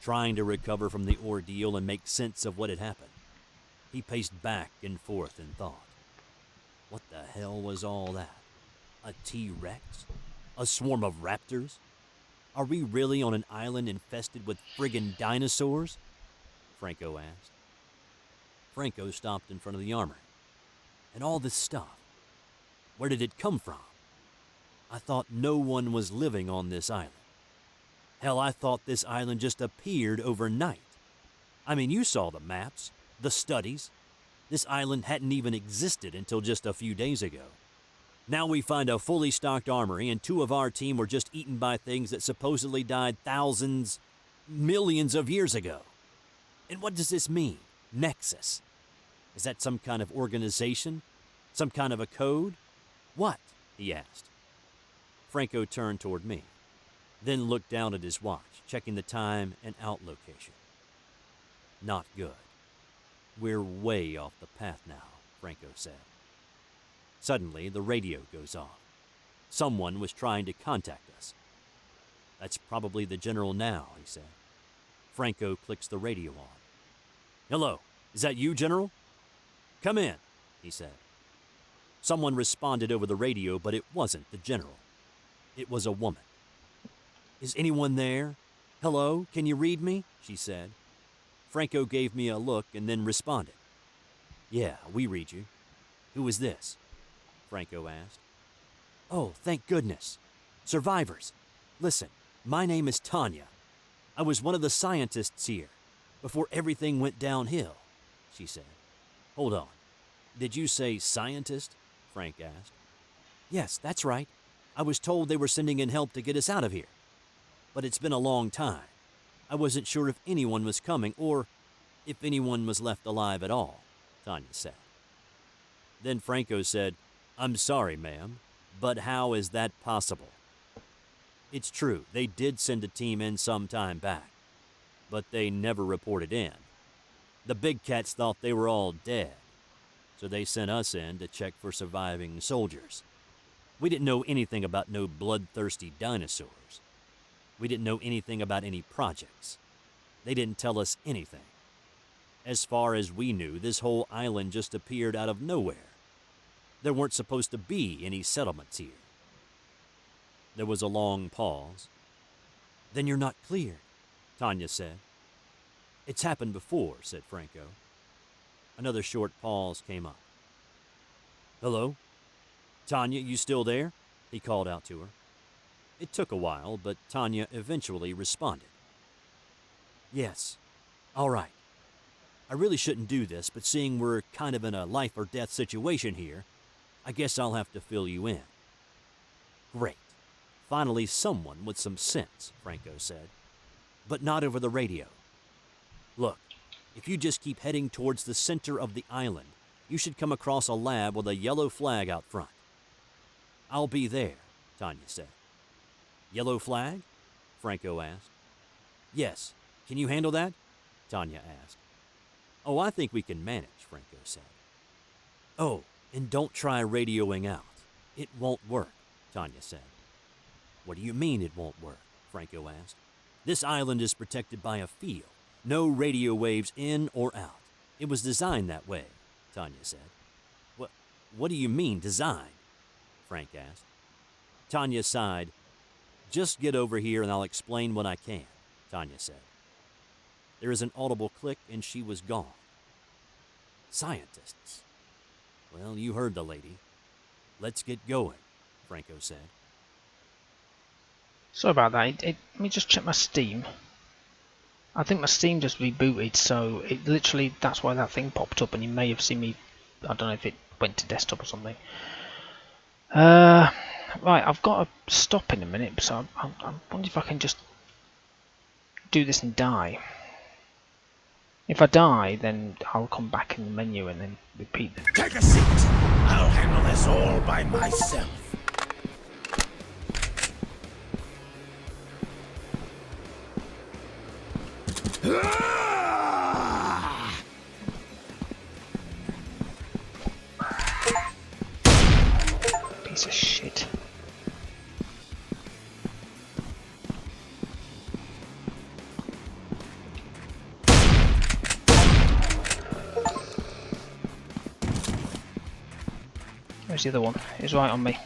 trying to recover from the ordeal and make sense of what had happened. He paced back and forth in thought. What the hell was all that? A T-Rex? A swarm of raptors? Are we really on an island infested with friggin' dinosaurs? Franco asked. Franco stopped in front of the armory. And all this stuff, where did it come from? I thought no one was living on this island. Hell, I thought this island just appeared overnight. I mean, you saw the maps, the studies. This island hadn't even existed until just a few days ago. Now we find a fully stocked armory, and 2 of our team were just eaten by things that supposedly died thousands, millions of years ago. And what does this mean? Nexus. Is that some kind of organization? Some kind of a code? What? He asked. Franco turned toward me, then looked down at his watch, checking the time and out location. Not good. We're way off the path now, Franco said. Suddenly, the radio goes off. Someone was trying to contact us. That's probably the general now, he said. Franco clicks the radio on. Hello, is that you, General? Come in, he said. Someone responded over the radio, but it wasn't the general. It was a woman. Is anyone there? Hello, can you read me? She said. Franco gave me a look and then responded. Yeah, we read you. Who is this? Franco asked. Oh, thank goodness. Survivors. Listen, my name is Tanya. I was one of the scientists here before everything went downhill, she said. Hold on. Did you say scientist? Frank asked. Yes, that's right. I was told they were sending in help to get us out of here. But it's been a long time. I wasn't sure if anyone was coming or if anyone was left alive at all, Tanya said. Then Franco said, I'm sorry, ma'am, but how is that possible? It's true, they did send a team in some time back, but they never reported in. The big cats thought they were all dead, so they sent us in to check for surviving soldiers. We didn't know anything about no bloodthirsty dinosaurs. We didn't know anything about any projects. They didn't tell us anything. As far as we knew, this whole island just appeared out of nowhere. There weren't supposed to be any settlements here. There was a long pause. Then you're not cleared, Tanya said. It's happened before, said Franco. Another short pause came up. Hello? Tanya, you still there? He called out to her. It took a while, but Tanya eventually responded. Yes. All right. I really shouldn't do this, but seeing we're kind of in a life or death situation here, I guess I'll have to fill you in. Great. Finally, someone with some sense, Franco said. But not over the radio. Look, if you just keep heading towards the center of the island, you should come across a lab with a yellow flag out front. I'll be there, Tanya said. Yellow flag? Franco asked. Yes. Can you handle that? Tanya asked. Oh, I think we can manage, Franco said. Oh, and don't try radioing out. It won't work, Tanya said. What do you mean it won't work? Franco asked. This island is protected by a field. No radio waves in or out. It was designed that way, Tanya said. What do you mean, designed? Frank asked. Tanya sighed. Just get over here and I'll explain what I can, Tanya said. There is an audible click and she was gone. Scientists. Well, you heard the lady. Let's get going, Franco said. Sorry about that. Let me just check my Steam. I think my Steam just rebooted, so it literally, that's why that thing popped up, and you may have seen me, I don't know if it went to desktop or something. Right, I've got to stop in a minute, so I wonder if I can just do this and die. If I die, then I'll come back in the menu and then repeat it. Take a seat. I'll handle this all by myself. Piece of shit. the other one? He's right on me.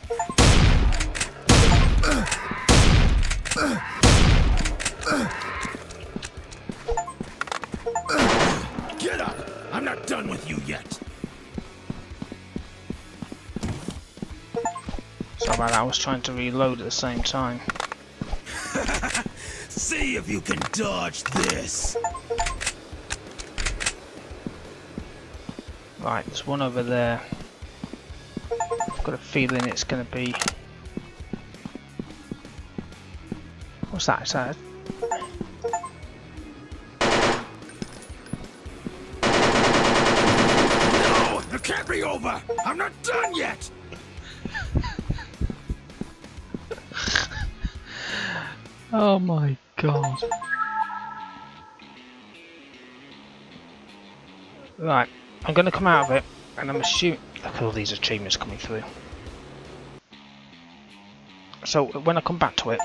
Get up! I'm not done with you yet. Sorry about that, I was trying to reload at the same time. See if you can dodge this. Right, there's one over there. I've got a feeling it's going to be... What's that? Is that No! It can't be over! I'm not done yet! Oh my god. Right, I'm going to come out of it, and I'm assuming... Look at all these achievements coming through. So, when I come back to it...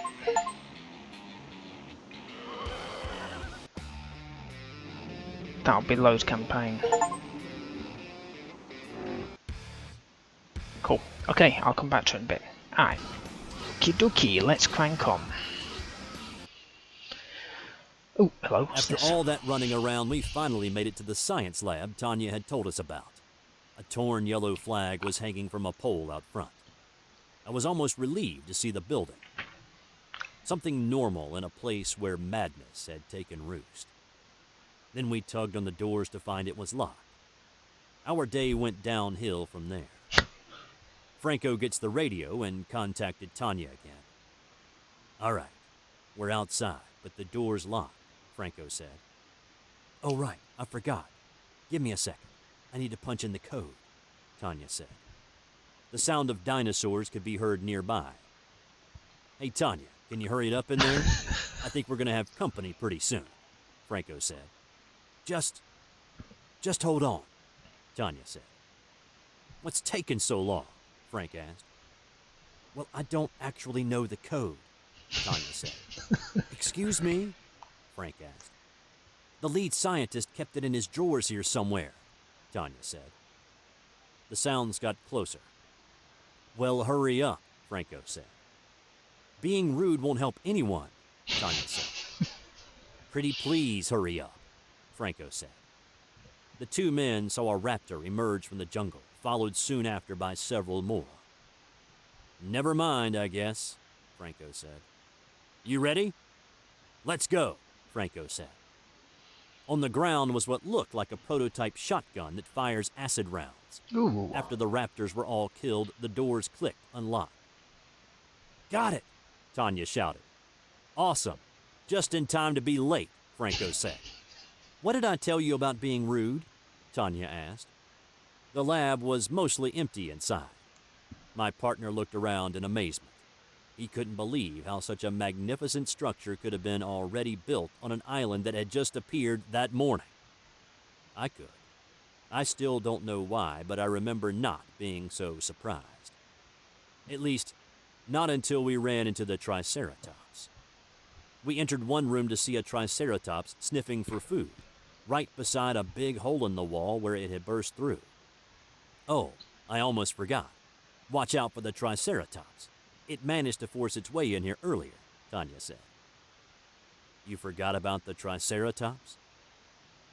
That'll be Lowe's campaign. Cool. Okay, I'll come back to it in a bit. Alright. Okie dokie, let's crank on. Oh, hello. What's After this? all that running around, we finally made it to the science lab Tanya had told us about. A torn yellow flag was hanging from a pole out front. I was almost relieved to see the building. Something normal in a place where madness had taken roost. Then we tugged on the doors to find it was locked. Our day went downhill from there. Franco gets the radio and contacted Tanya again. "All right, we're outside, but the door's locked," Franco said. "Oh, right, I forgot. Give me a second. I need to punch in the code," Tanya said. The sound of dinosaurs could be heard nearby. "Hey, Tanya, can you hurry it up in there? I think we're going to have company pretty soon," Franco said. Just hold on," Tanya said. "What's taking so long?" Frank asked. "Well, I don't actually know the code," Tanya said. "Excuse me?" Frank asked. "The lead scientist kept it in his drawers here somewhere," Tanya said. The sounds got closer. "Well, hurry up," Franco said. "Being rude won't help anyone," Tanya said. "Pretty please hurry up," Franco said. The two men saw a raptor emerge from the jungle, followed soon after by several more. "Never mind, I guess," Franco said. "You ready?" "Let's go," Franco said. On the ground was what looked like a prototype shotgun that fires acid rounds. Ooh. After the raptors were all killed, the doors clicked unlocked. "Got it," Tanya shouted. "Awesome. Just in time to be late," Franco said. "What did I tell you about being rude?" Tanya asked. The lab was mostly empty inside. My partner looked around in amazement. He couldn't believe how such a magnificent structure could have been already built on an island that had just appeared that morning. I could. I still don't know why, but I remember not being so surprised. At least, not until we ran into the Triceratops. We entered one room to see a Triceratops sniffing for food, right beside a big hole in the wall where it had burst through. "Oh, I almost forgot. Watch out for the Triceratops. It managed to force its way in here earlier," Tanya said. "You forgot about the Triceratops?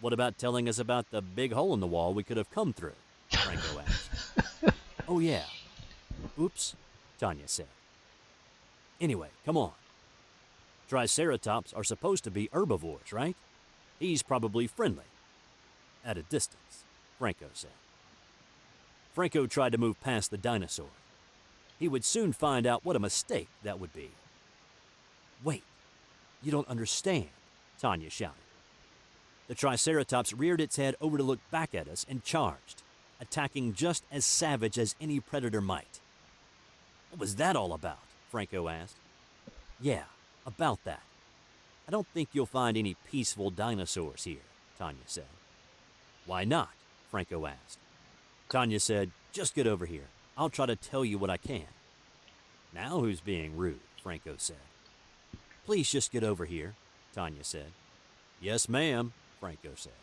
What about telling us about the big hole in the wall we could have come through?" Franco asked. "Oh, yeah. Oops," Tanya said. "Anyway, come on. Triceratops are supposed to be herbivores, right? He's probably friendly." "At a distance," Franco said. Franco tried to move past the dinosaur. He would soon find out what a mistake that would be. "Wait, you don't understand," Tanya shouted. The Triceratops reared its head over to look back at us and charged, attacking just as savage as any predator might. "What was that all about?" Franco asked. "Yeah, about that. I don't think you'll find any peaceful dinosaurs here," Tanya said. "Why not?" Franco asked. Tanya said, "Just get over here. I'll try to tell you what I can." "Now who's being rude?" Franco said. "Please just get over here," Tanya said. "Yes, ma'am," Franco said.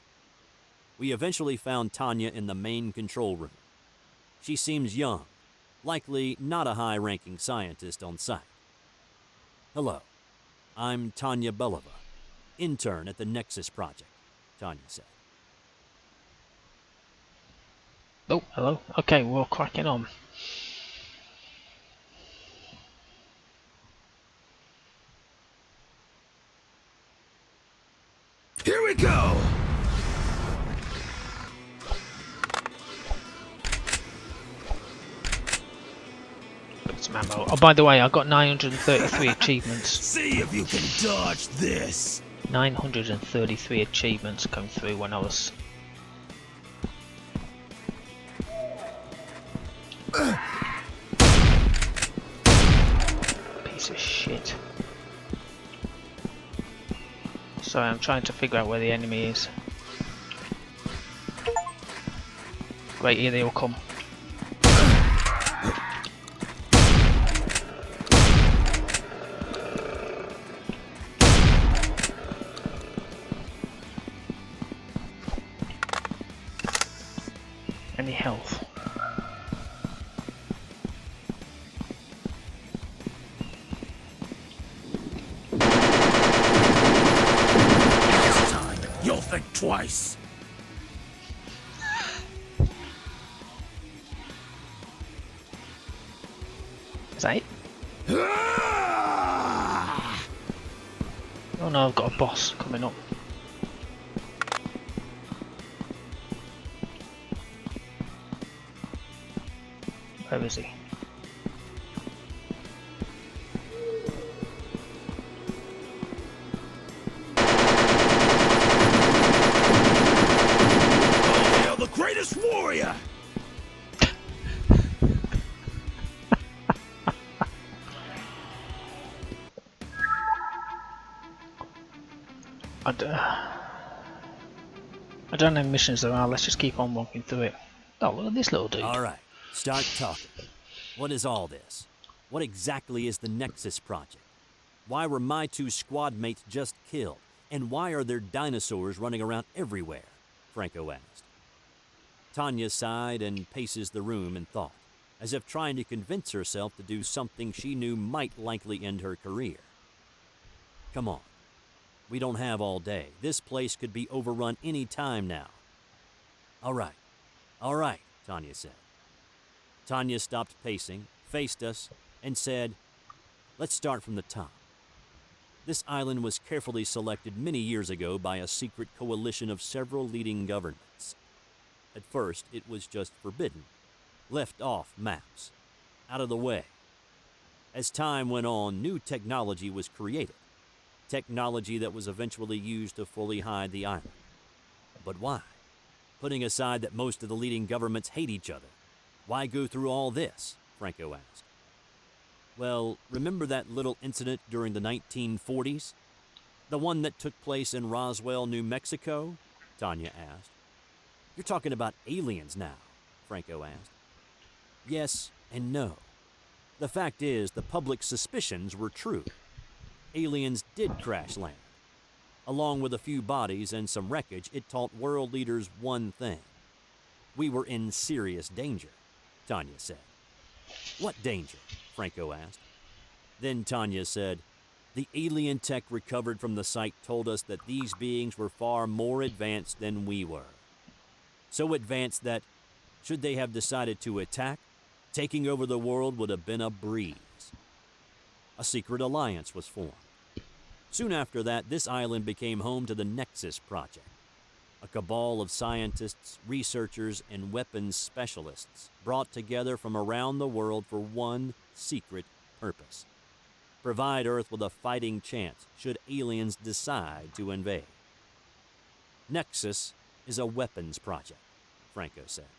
We eventually found Tanya in the main control room. She seems young, likely not a high-ranking scientist on site. "Hello, I'm Tanya Belova, intern at the Nexus Project," Tanya said. Oh, hello. Okay, we're cracking on. Here we go! Got some ammo. Oh, by the way, I got 933 achievements. See if you can dodge this! 933 achievements come through when I was... Piece of shit. Sorry, I'm trying to figure out where the enemy is. Great, here they all come. Any health? This time, you'll think twice. Is that it? Ah! Oh no, I've got a boss coming up. Where is he? Hail the greatest warrior! I don't know how many missions there are, let's just keep on walking through it. Oh, look at this little dude. All right, start talking. What is all this? What exactly is the Nexus Project? Why were my 2 squad mates just killed? And why are there dinosaurs running around everywhere? Franco asked. Tanya sighed and paces the room in thought, as if trying to convince herself to do something she knew might likely end her career. Come on. We don't have all day. This place could be overrun any time now. All right, Tanya said. Tanya stopped pacing, faced us, and said, "Let's start from the top. This island was carefully selected many years ago by a secret coalition of several leading governments. At first, it was just forbidden, left off maps, out of the way. As time went on, new technology was created, technology that was eventually used to fully hide the island. But why? Putting aside that most of the leading governments hate each other, why go through all this?" Franco asked. "Well, remember that little incident during the 1940s? The one that took place in Roswell, New Mexico?" Tanya asked. "You're talking about aliens now," Franco asked. "Yes and no. The fact is, the public's suspicions were true. Aliens did crash land. Along with a few bodies and some wreckage, it taught world leaders one thing. We were in serious danger," Tanya said. "What danger?" Franco asked. Then Tanya said, "The alien tech recovered from the site told us that these beings were far more advanced than we were. So advanced that, should they have decided to attack, taking over the world would have been a breeze. A secret alliance was formed. Soon after that, this island became home to the Nexus Project, a cabal of scientists, researchers, and weapons specialists brought together from around the world for one secret purpose: provide Earth with a fighting chance should aliens decide to invade. Nexus is a weapons project," Franco said.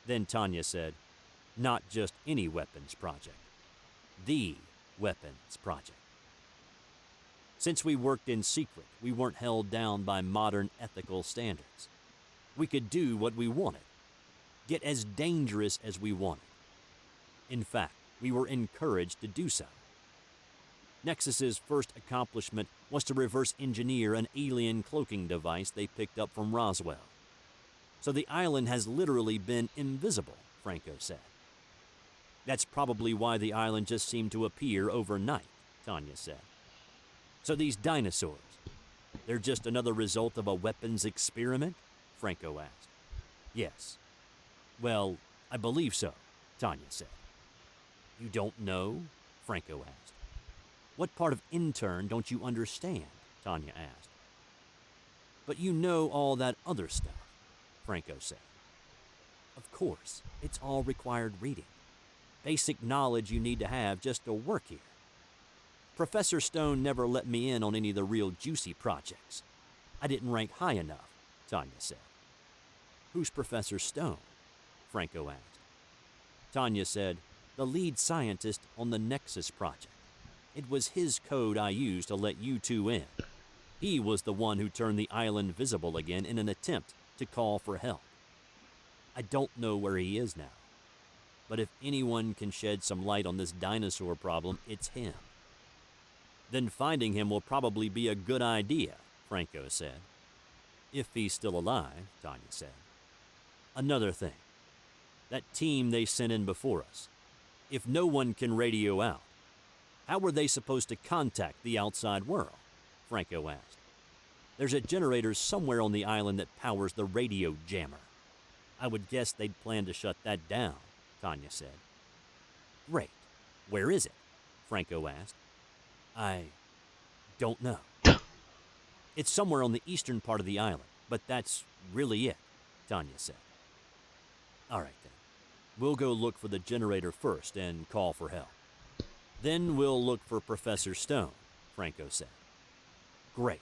Then Tanya said, "Not just any weapons project. The weapons project. Since we worked in secret, we weren't held down by modern ethical standards. We could do what we wanted, get as dangerous as we wanted. In fact, we were encouraged to do so. Nexus's first accomplishment was to reverse engineer an alien cloaking device they picked up from Roswell. So the island has literally been invisible," Franco said. That's probably why the island just seemed to appear overnight, Tanya said. So these dinosaurs, they're just another result of a weapons experiment? Franco asked. Yes. Well, I believe so, Tanya said. You don't know? Franco asked. What part of intern don't you understand? Tanya asked. But you know all that other stuff, Franco said. Of course, it's all required reading. Basic knowledge you need to have just to work here. Professor Stone never let me in on any of the real juicy projects. I didn't rank high enough, Tanya said. Who's Professor Stone? Franco asked. Tanya said, the lead scientist on the Nexus project. It was his code I used to let you two in. He was the one who turned the island visible again in an attempt to call for help. I don't know where he is now, but if anyone can shed some light on this dinosaur problem, it's him. Then finding him will probably be a good idea, Franco said. If he's still alive, Tanya said. Another thing. That team they sent in before us. If no one can radio out, how were they supposed to contact the outside world? Franco asked. There's a generator somewhere on the island that powers the radio jammer. I would guess they'd plan to shut that down, Tanya said. Great. Where is it? Franco asked. I don't know. It's somewhere on the eastern part of the island, but that's really it, Tanya said. All right, then. We'll go look for the generator first and call for help. Then we'll look for Professor Stone, Franco said. Great.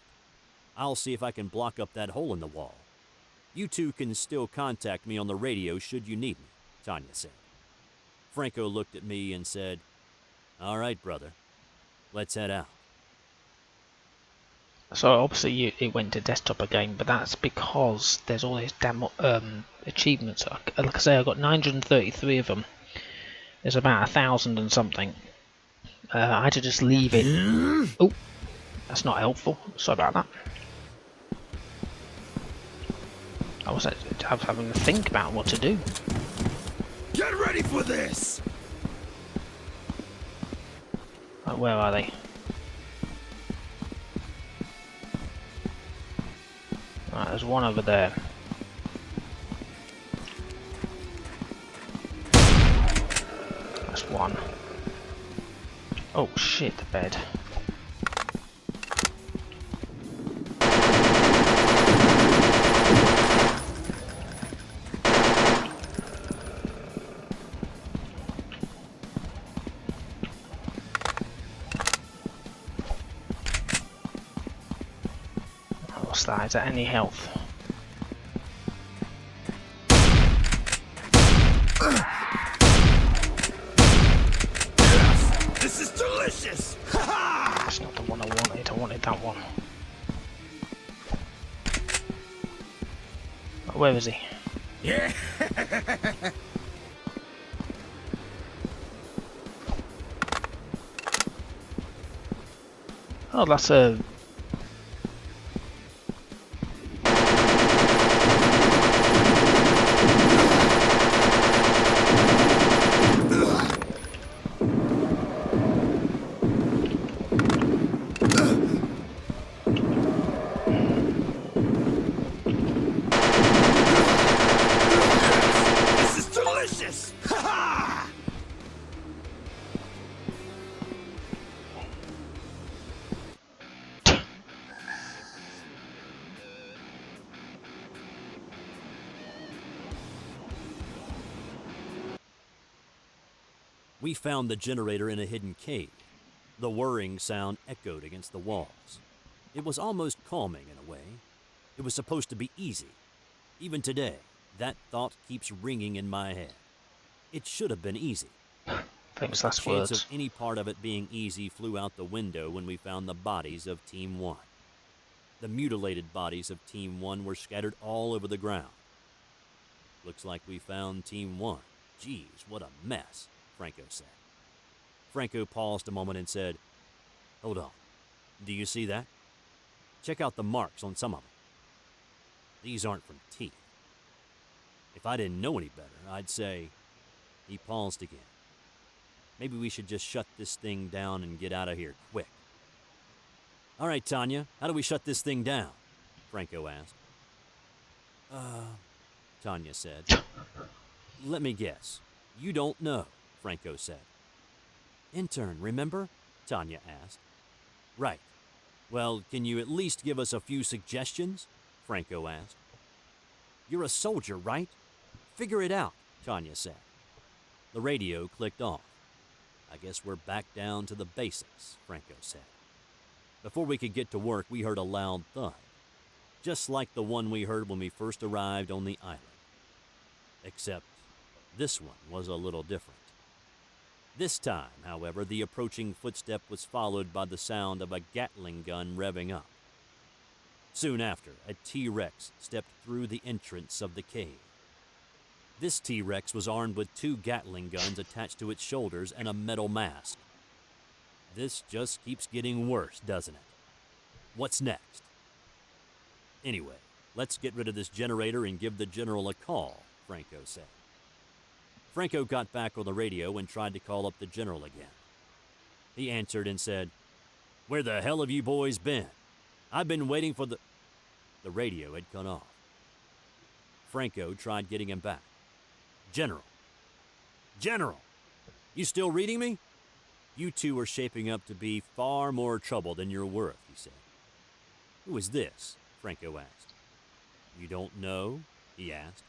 I'll see if I can block up that hole in the wall. You two can still contact me on the radio should you need me, Tanya said. Franco looked at me and said, All right, brother. Let's head out. So obviously it went to desktop again, but that's because there's all these damn achievements. Like I say, I got 933 of them. There's about 1,000 and something. I had to just leave it. Oh, that's not helpful. Sorry about that. I was having to think about what to do. Get ready for this! Right, where are they? Right, there's one over there. That's one. Oh shit, the bed. What's that? Is that any health? Yes! This is delicious! That's not the one I wanted. I wanted that one. Where is he? Yeah! Oh, that's a... This is delicious! We found the generator in a hidden cave. The whirring sound echoed against the walls. It was almost calming in a way. It was supposed to be easy. Even today, that thought keeps ringing in my head. It should have been easy. Famous The last chance words. of any part of it being easy flew out the window when we found the bodies of Team 1. The mutilated bodies of Team 1 were scattered all over the ground. Looks like we found Team 1. Geez, what a mess, Franco said. Franco paused a moment and said, Hold on. Do you see that? Check out the marks on some of them. These aren't from teeth. If I didn't know any better, I'd say... He paused again. Maybe we should just shut this thing down and get out of here quick. All right, Tanya, how do we shut this thing down? Franco asked. Tanya said. Let me guess. You don't know, Franco said. Intern, remember? Tanya asked. Right. Well, can you at least give us a few suggestions? Franco asked. You're a soldier, right? Figure it out, Tanya said. The radio clicked off. I guess we're back down to the basics, Franco said. Before we could get to work, we heard a loud thud, just like the one we heard when we first arrived on the island. Except this one was a little different. This time, however, the approaching footstep was followed by the sound of a Gatling gun revving up. Soon after, a T-Rex stepped through the entrance of the cave. This T-Rex was armed with 2 Gatling guns attached to its shoulders and a metal mask. This just keeps getting worse, doesn't it? What's next? Anyway, let's get rid of this generator and give the general a call, Franco said. Franco got back on the radio and tried to call up the general again. He answered and said, Where the hell have you boys been? I've been waiting for the radio had cut off. Franco tried getting him back. General! You still reading me? You two are shaping up to be far more trouble than you're worth, he said. Who is this? Franco asked. You don't know? He asked.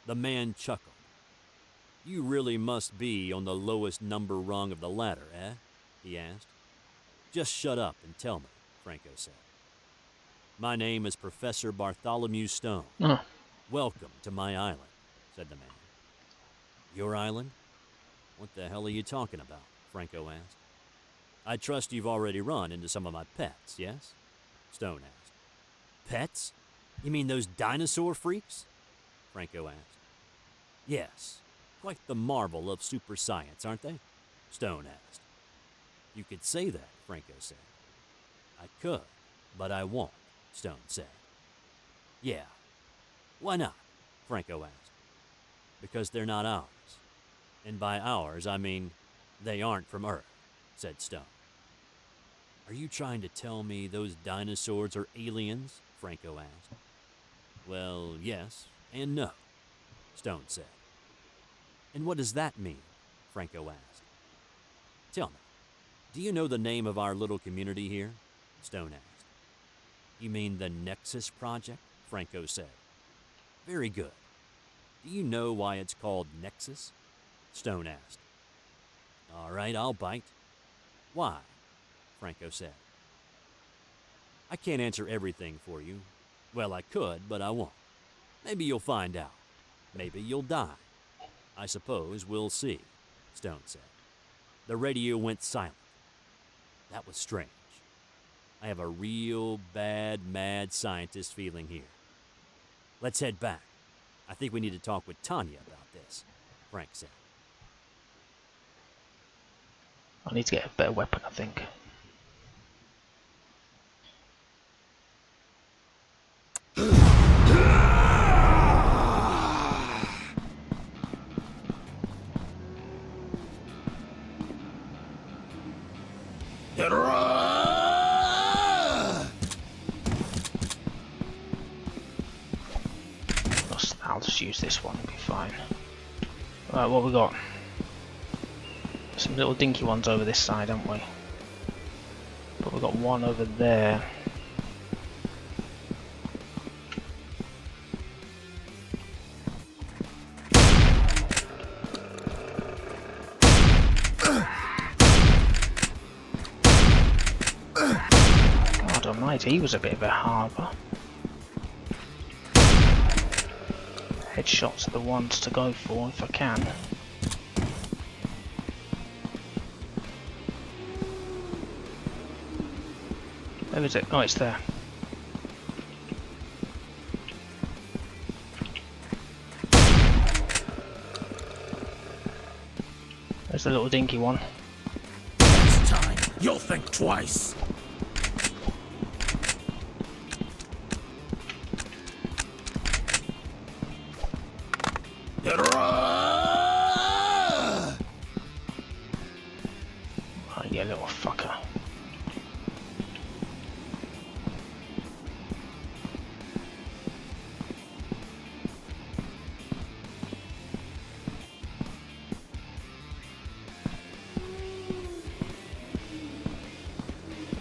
The man chuckled. You really must be on the lowest number rung of the ladder, eh? He asked. Just shut up and tell me, Franco said. My name is Professor Bartholomew Stone. Welcome to my island, said the man. Your island? What the hell are you talking about? Franco asked. I trust you've already run into some of my pets, yes? Stone asked. Pets? You mean those dinosaur freaks? Franco asked. Yes. Quite the marvel of super science, aren't they? Stone asked. You could say that, Franco said. I could, but I won't, Stone said. Yeah. Why not? Franco asked. Because they're not ours. And by ours, I mean they aren't from Earth, said Stone. Are you trying to tell me those dinosaurs are aliens? Franco asked. Well, yes and no, Stone said. And what does that mean? Franco asked. Tell me, do you know the name of our little community here? Stone asked. You mean the Nexus Project? Franco said. Very good. Do you know why it's called Nexus? Stone asked. All right, I'll bite. Why? Franco said. I can't answer everything for you. Well, I could, but I won't. Maybe you'll find out. Maybe you'll die. I suppose we'll see, Stone said. The radio went silent. That was strange. I have a real bad, mad scientist feeling here. Let's head back. I think we need to talk with Tanya about this, Frank said. I need to get a better weapon, I think. I'll just use this one, it'll be fine. Right, what we got? Some little dinky ones over this side, haven't we? But we've got one over there. God almighty, he was a bit of a harbour. Headshots are the ones to go for if I can. Where is it? Oh, it's there. There's the little dinky one. Next time, you'll think twice.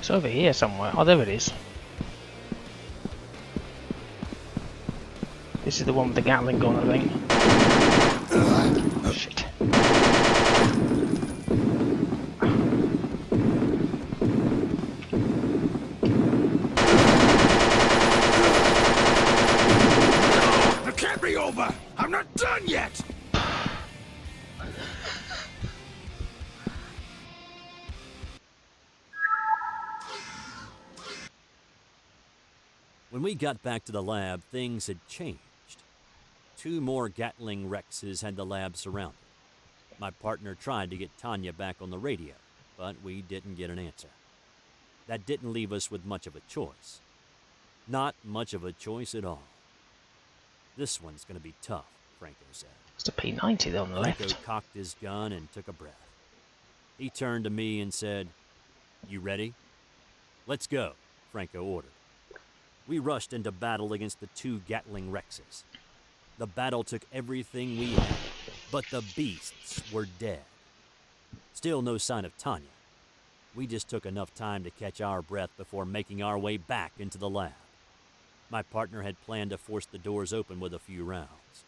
It's over here somewhere. Oh, there it is. This is the one with the Gatling gun, I think. Shit. It can't be over! I'm not done yet! When we got back to the lab, things had changed. 2 more Gatling Rexes had the lab surrounded. My partner tried to get Tanya back on the radio, but we didn't get an answer. That didn't leave us with much of a choice. Not much of a choice at all. This one's going to be tough, Franco said. It's a P90 there on the Franco left. cocked his gun and took a breath. He turned to me and said, "You ready?" "Let's go," Franco ordered. We rushed into battle against the 2 Gatling Rexes. The battle took everything we had, but the beasts were dead. Still no sign of Tanya. We just took enough time to catch our breath before making our way back into the lab. My partner had planned to force the doors open with a few rounds.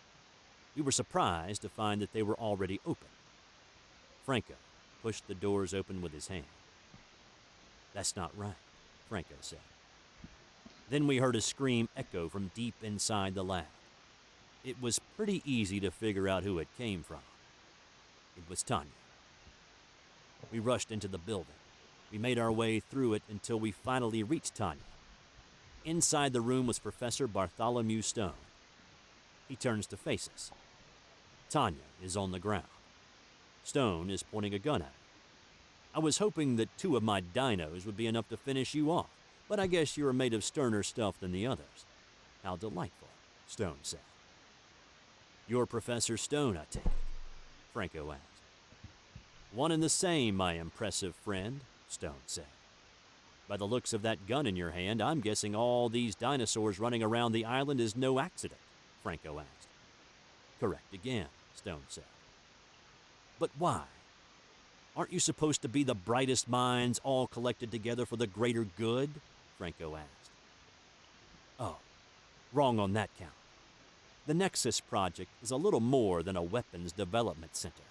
We were surprised to find that they were already open. Franco pushed the doors open with his hand. "That's not right," Franco said. Then we heard a scream echo from deep inside the lab. It was pretty easy to figure out who it came from. It was Tanya. We rushed into the building. We made our way through it until we finally reached Tanya. Inside the room was Professor Bartholomew Stone. He turns to face us. Tanya is on the ground. Stone is pointing a gun at her. "I was hoping that 2 of my dinos would be enough to finish you off, but I guess you are made of sterner stuff than the others." "How delightful," Stone said. "You're Professor Stone, I take it?" Franco asked. "One and the same, my impressive friend," Stone said. "By the looks of that gun in your hand, I'm guessing all these dinosaurs running around the island is no accident," Franco asked. "Correct again," Stone said. "But why? Aren't you supposed to be the brightest minds all collected together for the greater good?" Franco asked. "Oh, wrong on that count. The Nexus Project is a little more than a weapons development center.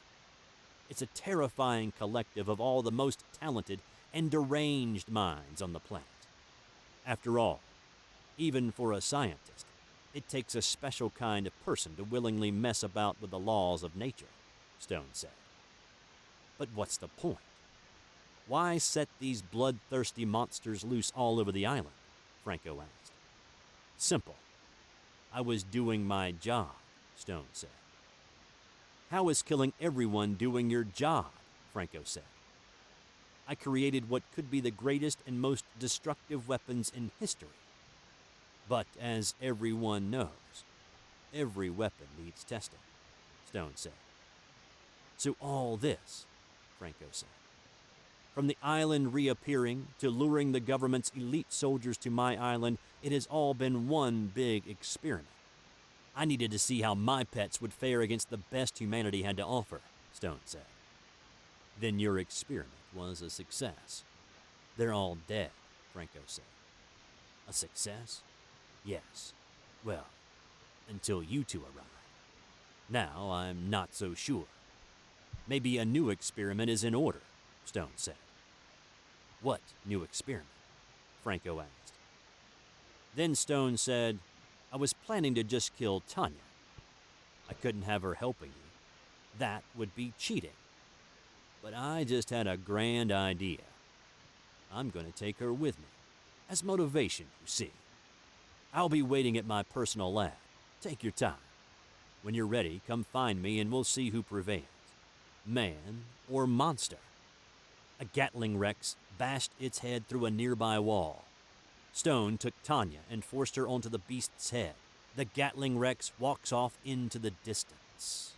It's a terrifying collective of all the most talented and deranged minds on the planet. After all, even for a scientist, it takes a special kind of person to willingly mess about with the laws of nature," Stone said. "But what's the point? Why set these bloodthirsty monsters loose all over the island?" Franco asked. "Simple. I was doing my job," Stone said. "How is killing everyone doing your job?" Franco said. "I created what could be the greatest and most destructive weapons in history. But as everyone knows, every weapon needs testing," Stone said. "So all this," Franco said, "from the island reappearing to luring the government's elite soldiers to my island, it has all been one big experiment. I needed to see how my pets would fare against the best humanity had to offer," Stone said. "Then your experiment was a success." "They're all dead," Franco said. "A success? Yes. Well, until you 2 arrived. Now I'm not so sure. Maybe a new experiment is in order," Stone said. "What new experiment?" Franco asked. Then Stone said, "I was planning to just kill Tanya. I couldn't have her helping you. That would be cheating. But I just had a grand idea. I'm going to take her with me, as motivation, you see. I'll be waiting at my personal lab. Take your time. When you're ready, come find me and we'll see who prevails. Man or monster." A Gatling Rex bashed its head through a nearby wall. Stone took Tanya and forced her onto the beast's head. The Gatling Rex walks off into the distance.